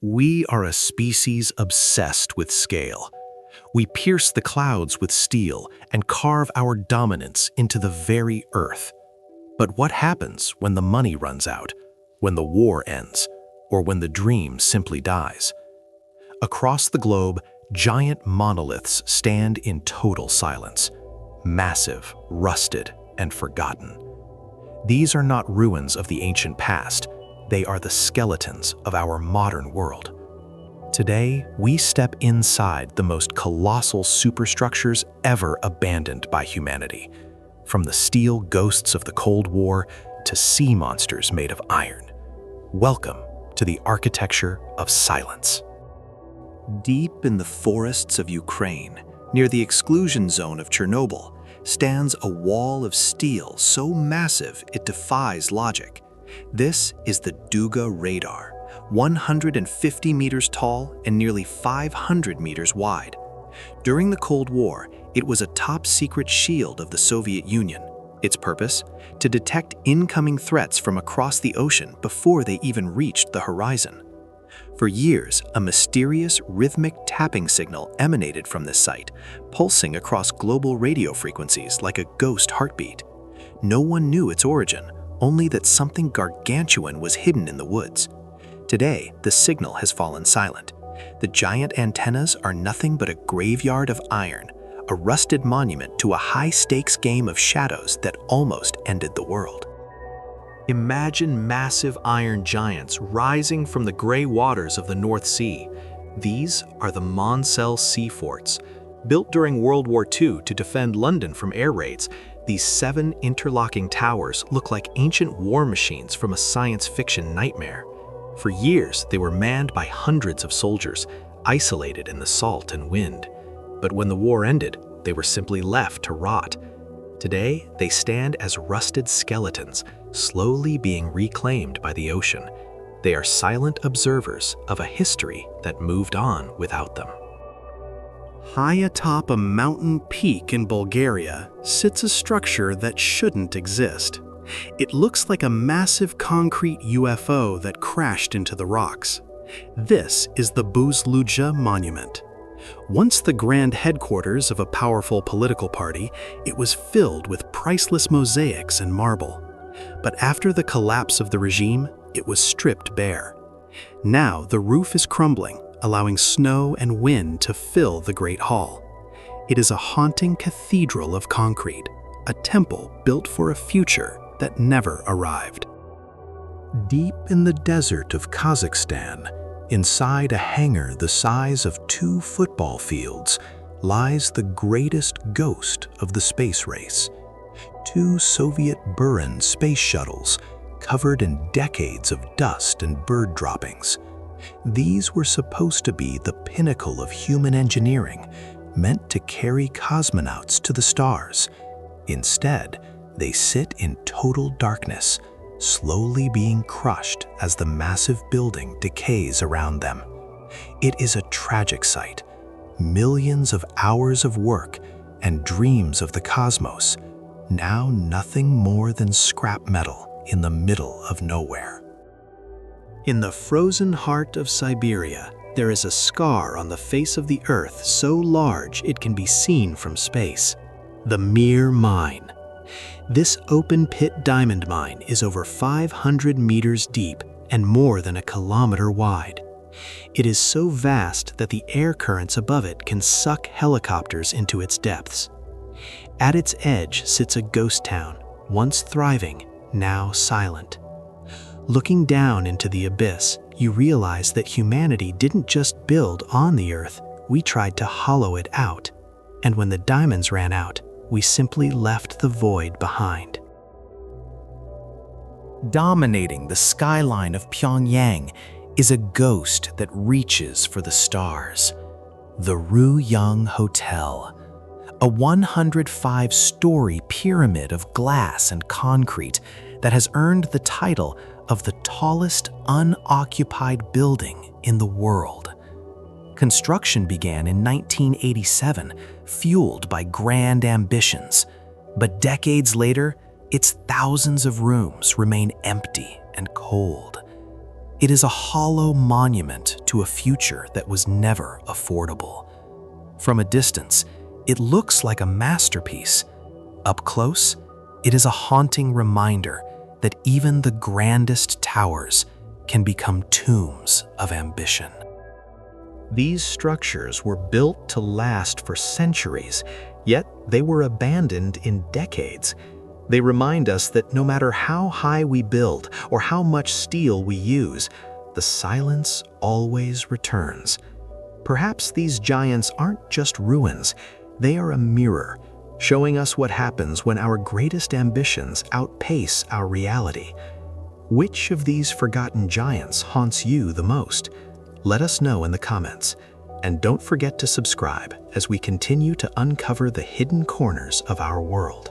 We are a species obsessed with scale. We pierce the clouds with steel and carve our dominance into the very earth. But what happens when the money runs out, when the war ends, or when the dream simply dies? Across the globe, giant monoliths stand in total silence, massive, rusted, and forgotten. These are not ruins of the ancient past. They are the skeletons of our modern world. Today, we step inside the most colossal superstructures ever abandoned by humanity, from the steel ghosts of the Cold War to sea monsters made of iron. Welcome to the architecture of silence. Deep in the forests of Ukraine, near the exclusion zone of Chernobyl, stands a wall of steel so massive it defies logic. This is the Duga radar, 150 meters tall and nearly 500 meters wide. During the Cold War, it was a top-secret shield of the Soviet Union. Its purpose? To detect incoming threats from across the ocean before they even reached the horizon. For years, a mysterious rhythmic tapping signal emanated from this site, pulsing across global radio frequencies like a ghost heartbeat. No one knew its origin, only that something gargantuan was hidden in the woods. Today, the signal has fallen silent. The giant antennas are nothing but a graveyard of iron, a rusted monument to a high-stakes game of shadows that almost ended the world. Imagine massive iron giants rising from the gray waters of the North Sea. These are the Maunsell sea forts. Built during World War II to defend London from air raids, these 7 interlocking towers look like ancient war machines from a science fiction nightmare. For years, they were manned by hundreds of soldiers, isolated in the salt and wind. But when the war ended, they were simply left to rot. Today, they stand as rusted skeletons, slowly being reclaimed by the ocean. They are silent observers of a history that moved on without them. High atop a mountain peak in Bulgaria sits a structure that shouldn't exist. It looks like a massive concrete UFO that crashed into the rocks. This is the Buzludzha monument. Once the grand headquarters of a powerful political party, it was filled with priceless mosaics and marble. But after the collapse of the regime, it was stripped bare. Now the roof is crumbling, allowing snow and wind to fill the Great Hall. It is a haunting cathedral of concrete, a temple built for a future that never arrived. Deep in the desert of Kazakhstan, inside a hangar the size of 2 football fields, lies the greatest ghost of the space race. 2 Soviet Buran space shuttles, covered in decades of dust and bird droppings. These were supposed to be the pinnacle of human engineering, meant to carry cosmonauts to the stars. Instead, they sit in total darkness, slowly being crushed as the massive building decays around them. It is a tragic sight. Millions of hours of work and dreams of the cosmos, now nothing more than scrap metal in the middle of nowhere. In the frozen heart of Siberia, there is a scar on the face of the Earth so large it can be seen from space. The Mir Mine. This open-pit diamond mine is over 500 meters deep and more than a kilometer wide. It is so vast that the air currents above it can suck helicopters into its depths. At its edge sits a ghost town, once thriving, now silent. Looking down into the abyss, you realize that humanity didn't just build on the Earth, we tried to hollow it out. And when the diamonds ran out, we simply left the void behind. Dominating the skyline of Pyongyang is a ghost that reaches for the stars. The Ryugyong Hotel, a 105-story pyramid of glass and concrete that has earned the title of the tallest unoccupied building in the world. Construction began in 1987, fueled by grand ambitions, but decades later, its thousands of rooms remain empty and cold. It is a hollow monument to a future that was never affordable. From a distance, it looks like a masterpiece. Up close, it is a haunting reminder that even the grandest towers can become tombs of ambition. These structures were built to last for centuries, yet they were abandoned in decades. They remind us that no matter how high we build or how much steel we use, the silence always returns. Perhaps these giants aren't just ruins, they are a mirror, showing us what happens when our greatest ambitions outpace our reality. Which of these forgotten giants haunts you the most? Let us know in the comments. And don't forget to subscribe as we continue to uncover the hidden corners of our world.